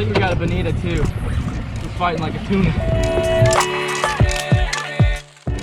think we got a bonita too. He's fighting like a tuna.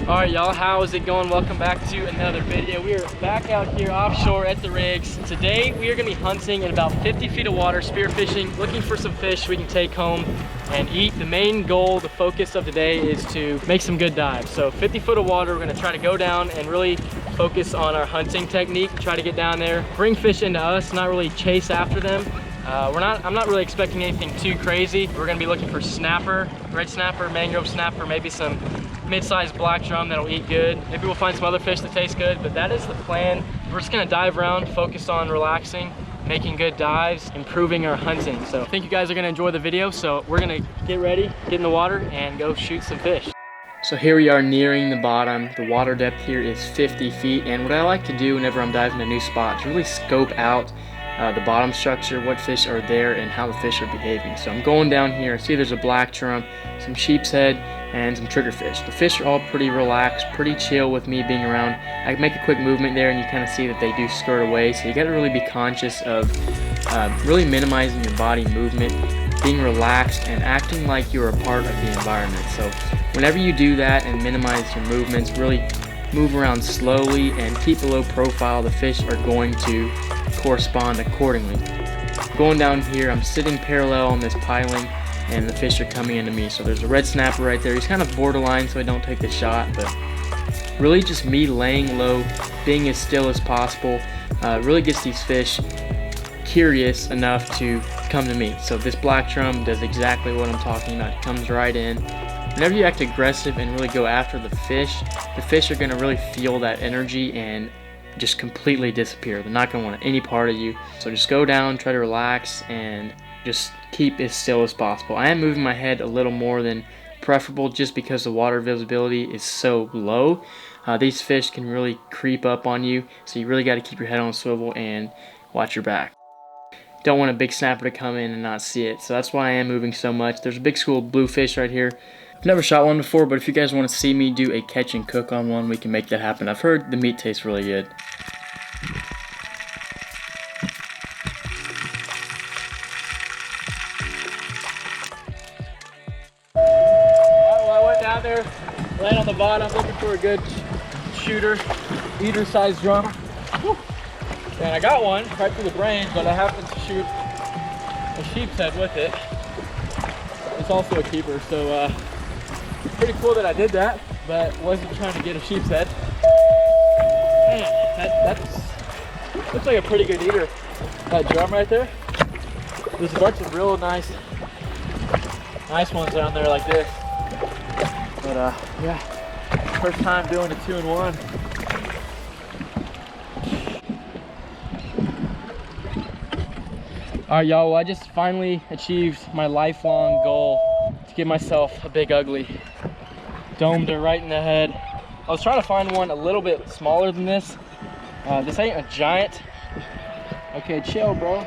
All right, y'all, how is it going? Welcome back to another video. We are back out here offshore at the rigs. Today, we are gonna be hunting in about 50 feet of water, spearfishing, looking for some fish we can take home and eat. The main goal, the focus of today is to make some good dives. So 50 foot of water, we're gonna try to go down and really focus on our hunting technique, try to get down there, bring fish into us, not really chase after them. I'm not really expecting anything too crazy. We're gonna be looking for snapper, red snapper, mangrove snapper, maybe some mid-sized black drum that'll eat good. Maybe we'll find some other fish that taste good, but that is the plan. We're just gonna dive around, focus on relaxing, making good dives, improving our hunting. So I think you guys are gonna enjoy the video. So we're gonna get ready, get in the water, and go shoot some fish. So here we are nearing the bottom. The water depth here is 50 feet. And what I like to do whenever I'm diving a new spot is really scope out the bottom structure, what fish are there, and how the fish are behaving. So I'm going down here. I see there's a black drum, some sheep's head, and some triggerfish. The fish are all pretty relaxed, pretty chill with me being around. I make a quick movement there, and you kind of see that they do skirt away. So you got to really be conscious of really minimizing your body movement, being relaxed, and acting like you're a part of the environment. So whenever you do that and minimize your movements, really move around slowly and keep a low profile, the fish are going to correspond accordingly. Going down here, I'm sitting parallel on this piling and the fish are coming into me. So there's a red snapper right there. He's kind of borderline so I don't take the shot, but really just me laying low, being as still as possible, really gets these fish curious enough to come to me. So this black drum does exactly what I'm talking about. It comes right in. Whenever you act aggressive and really go after the fish are going to really feel that energy and just completely disappear. They're not going to want any part of you. So just go down, try to relax, and just keep as still as possible. I am moving my head a little more than preferable just because the water visibility is so low. These fish can really creep up on you, so you really got to keep your head on a swivel and watch your back. Don't want a big snapper to come in and not see it, so that's why I am moving so much. There's a big school of blue fish right here. I've never shot one before, but if you guys want to see me do a catch and cook on one, we can make that happen. I've heard the meat tastes really good. Alright, well, I went down there, laying on the bottom, looking for a good shooter, eater-sized drum. And I got one right through the brain, but I happened to shoot a sheep's head with it. It's also a keeper, so pretty cool that I did that, but wasn't trying to get a sheep's head. Man, that's looks like a pretty good eater. That drum right there. There's a bunch of real nice ones down there like this. But yeah, first time doing a 2-in-1. All right, y'all, well, I just finally achieved my lifelong goal to give myself a big ugly. Domed her right in the head. I was trying to find one a little bit smaller than this. This ain't a giant. Okay, chill, bro.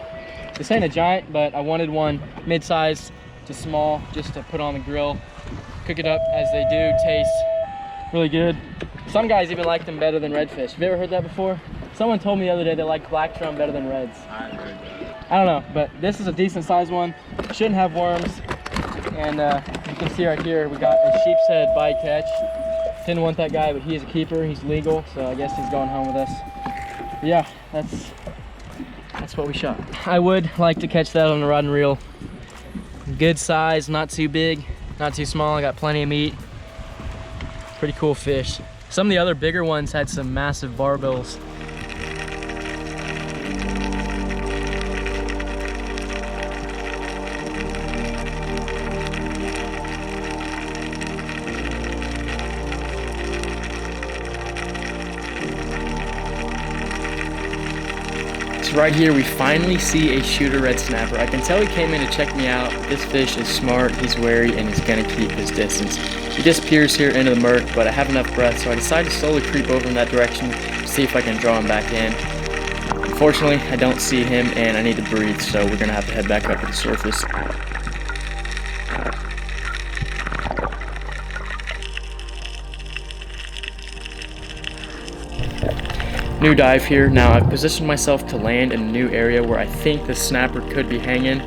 This ain't a giant, but I wanted one mid-sized to small just to put on the grill. Cook it up as they do, taste really good. Some guys even like them better than redfish. Have you ever heard that before? Someone told me the other day they like black drum better than reds. I heard that. I don't know, but this is a decent sized one. Shouldn't have worms. And you can see right here, we got a sheep's head bycatch. Didn't want that guy, but he is a keeper. He's legal, so I guess he's going home with us. But yeah, that's what we shot. I would like to catch that on a rod and reel. Good size, not too big, not too small. I got plenty of meat. Pretty cool fish. Some of the other bigger ones had some massive barbells. Right here we finally see a shooter red snapper. I can tell he came in to check me out. This fish is smart, he's wary, and he's gonna keep his distance. He disappears here into the murk, but I have enough breath, so I decided to slowly creep over in that direction to see if I can draw him back in. Unfortunately, I don't see him and I need to breathe, so we're gonna have to head back up to the surface. New dive here. Now I've positioned myself to land in a new area where I think the snapper could be hanging.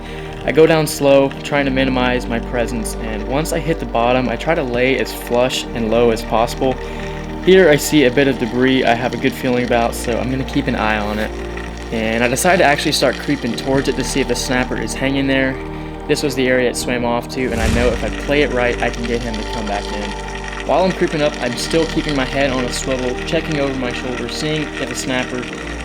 I go down slow, trying to minimize my presence, and once I hit the bottom, I try to lay as flush and low as possible. Here I see a bit of debris I have a good feeling about, so I'm going to keep an eye on it. And I decided to actually start creeping towards it to see if the snapper is hanging there. This was the area it swam off to, and I know if I play it right, I can get him to come back in. While I'm creeping up, I'm still keeping my head on a swivel, checking over my shoulder, seeing if a snapper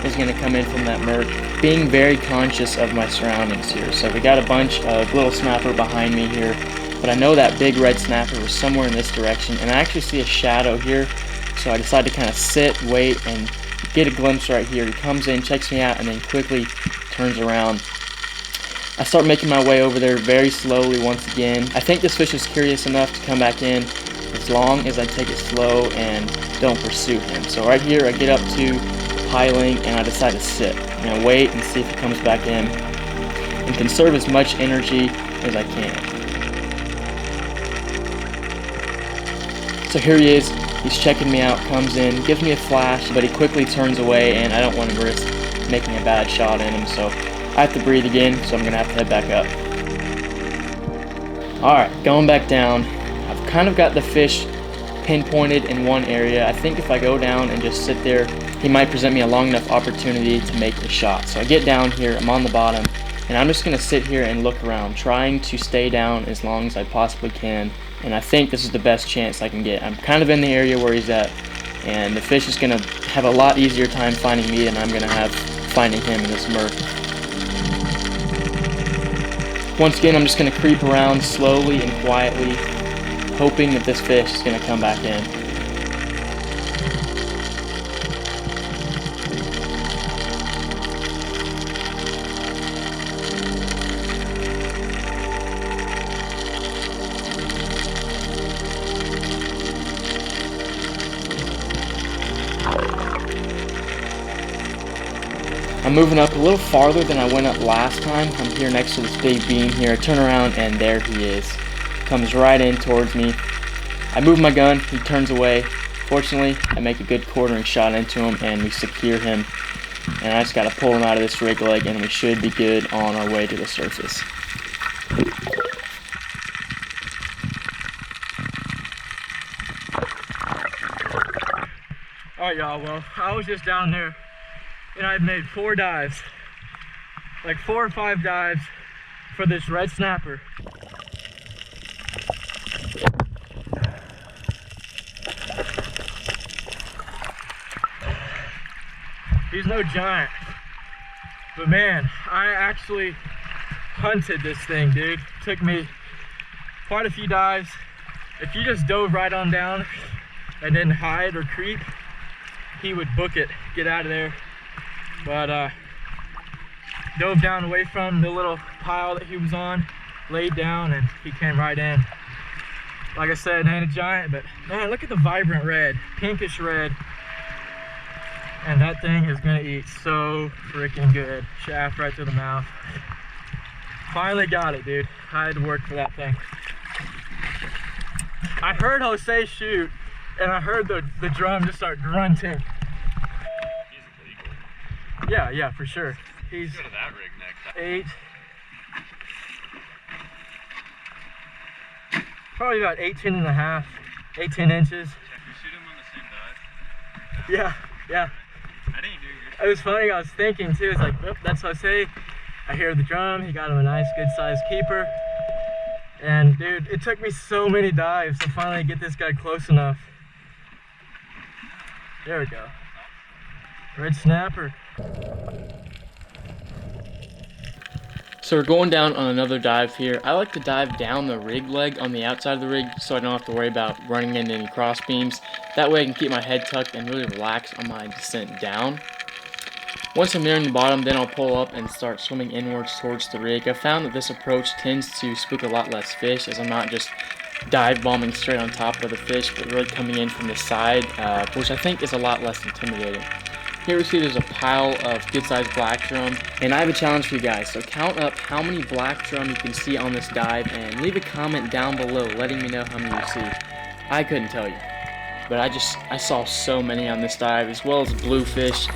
is going to come in from that murk, being very conscious of my surroundings here. So we got a bunch of little snapper behind me here, but I know that big red snapper was somewhere in this direction, and I actually see a shadow here, so I decided to kind of sit, wait, and get a glimpse right here. He comes in, checks me out, and then quickly turns around. I start making my way over there very slowly once again. I think this fish is curious enough to come back in as long as I take it slow and don't pursue him. So right here I get up to the piling and I decide to sit. I'm going to wait and see if he comes back in and conserve as much energy as I can. So here he is. He's checking me out, comes in, gives me a flash, but he quickly turns away, and I don't want to risk making a bad shot in him, so I have to breathe again, so I'm going to have to head back up. Alright, going back down. I've kind of got the fish pinpointed in one area. I think if I go down and just sit there, he might present me a long enough opportunity to make the shot. So I get down here, I'm on the bottom, and I'm just going to sit here and look around, trying to stay down as long as I possibly can. And I think this is the best chance I can get. I'm kind of in the area where he's at, and the fish is going to have a lot easier time finding me than I'm going to have finding him in this murk. Once again, I'm just going to creep around slowly and quietly, hoping that this fish is going to come back in. I'm moving up a little farther than I went up last time. I'm here next to this big beam here. I turn around and there he is. Comes right in towards me. I move my gun, he turns away. Fortunately, I make a good quartering shot into him and we secure him. And I just got to pull him out of this rig leg and we should be good on our way to the surface. Alright y'all, well, I was just down there and I've made 4 dives, like 4 or 5 dives for this red snapper. He's no giant, but man, I actually hunted this thing, dude. Took me quite a few dives. If you just dove right on down and didn't hide or creep, he would book it, get out of there. But dove down away from the little pile that he was on, laid down, and he came right in. Like I said, ain't a giant, but man, look at the vibrant red, pinkish red. And that thing is gonna eat so freaking good. Shaft right to the mouth. Finally got it, dude. I had to work for that thing. I heard Jose shoot, and I heard the drum just start grunting. Yeah, for sure. He's go to that rig next. 8. Probably about 18 and a half, 18 inches. Yeah, you shoot him on the same dive? Yeah. I didn't hear you. It was funny, I was thinking too, it's like, oh, that's Jose. I hear the drum, he got him a nice good sized keeper. And dude, it took me so many dives to finally get this guy close enough. There we go. Red snapper. So we're going down on another dive here. I like to dive down the rig leg on the outside of the rig so I don't have to worry about running into any cross beams. That way I can keep my head tucked and really relax on my descent down. Once I'm nearing the bottom, then I'll pull up and start swimming inwards towards the rig. I found that this approach tends to spook a lot less fish, as I'm not just dive bombing straight on top of the fish, but really coming in from the side, which I think is a lot less intimidating. Here we see there's a pile of good-sized black drum, and I have a challenge for you guys. So count up how many black drum you can see on this dive, and leave a comment down below letting me know how many you see. I couldn't tell you, but I saw so many on this dive, as well as bluefish.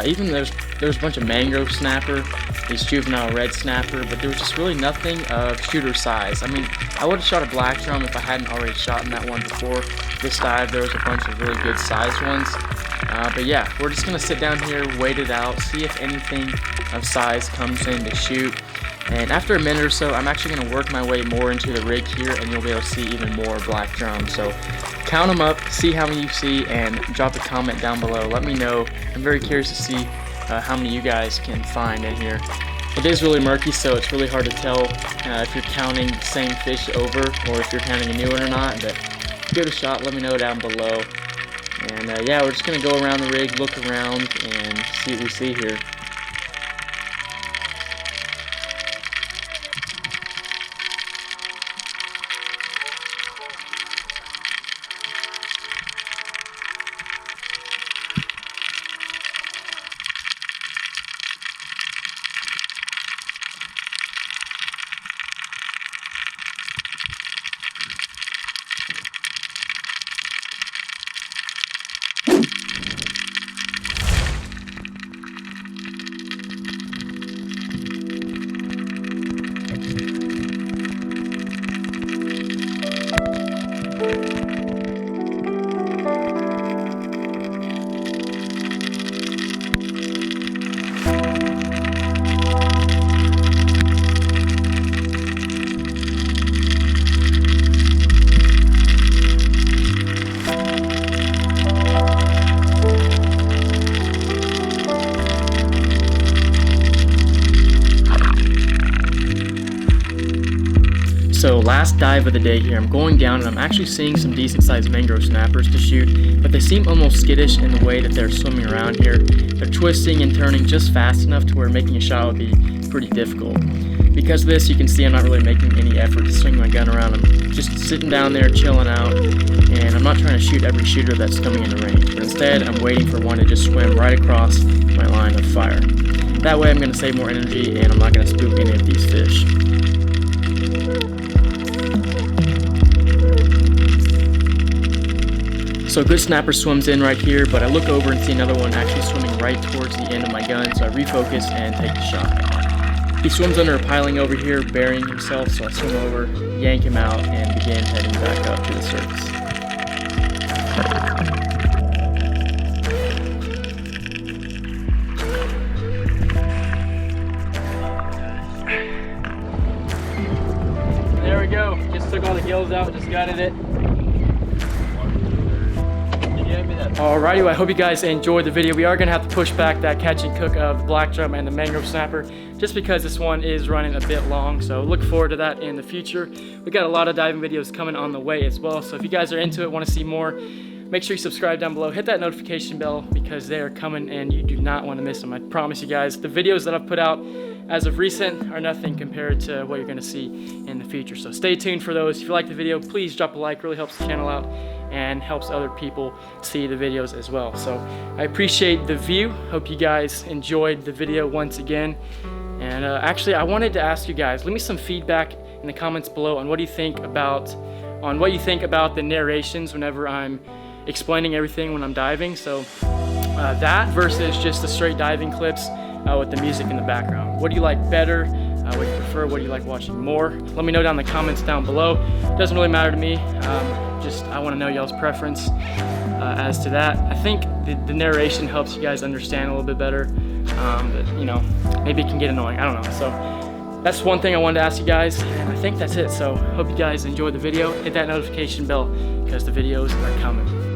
Even there's a bunch of mangrove snapper, these juvenile red snapper, but there was just really nothing of shooter size. I mean, I would have shot a black drum if I hadn't already shot in that one before this dive. There was a bunch of really good sized ones. But yeah, we're just gonna sit down here, wait it out, see if anything of size comes in to shoot. And after a minute or so, I'm actually gonna work my way more into the rig here, and you'll be able to see even more black drums. So count them up, see how many you see, and drop a comment down below. Let me know. I'm very curious to see how many you guys can find in here. It is really murky, so it's really hard to tell if you're counting the same fish over or if you're counting a new one or not. But give it a shot, let me know down below. And yeah, we're just gonna go around the rig, look around, and see what we see here. So last dive of the day here, I'm going down and I'm actually seeing some decent sized mangrove snappers to shoot, but they seem almost skittish in the way that they're swimming around here. They're twisting and turning just fast enough to where making a shot would be pretty difficult. Because of this, you can see I'm not really making any effort to swing my gun around. I'm just sitting down there chilling out, and I'm not trying to shoot every shooter that's coming into range, but instead I'm waiting for one to just swim right across my line of fire. That way I'm going to save more energy and I'm not going to spook any of these fish. So a good snapper swims in right here, but I look over and see another one actually swimming right towards the end of my gun, so I refocus and take the shot. He swims under a piling over here, burying himself, so I swim over, yank him out, and begin heading back up to the surface. There we go, just took all the gills out, just gutted it. Alrighty, well, I hope you guys enjoyed the video. We are gonna have to push back that catch and cook of the black drum and the mangrove snapper just because this one is running a bit long, so look forward to that in the future. We got a lot of diving videos coming on the way as well, so if you guys are into it, want to see more, make sure you subscribe down below, hit that notification bell because they are coming and you do not want to miss them. I promise you guys, the videos that I've put out as of recent are nothing compared to what you're gonna see in the future, so stay tuned for those. If you like the video, please drop a like, really helps the channel out and helps other people see the videos as well. So I appreciate the view. Hope you guys enjoyed the video once again. And actually, I wanted to ask you guys, leave me some feedback in the comments below on what you think about the narrations whenever I'm explaining everything when I'm diving. So that versus just the straight diving clips with the music in the background. What do you like better? What do you prefer? What do you like watching more? Let me know down in the comments down below. It doesn't really matter to me. I want to know y'all's preference as to that. I think the narration helps you guys understand a little bit better, but you know, maybe it can get annoying, I don't know. So that's one thing I wanted to ask you guys, and I think that's it. So hope you guys enjoyed the video. Hit that notification bell because the videos are coming.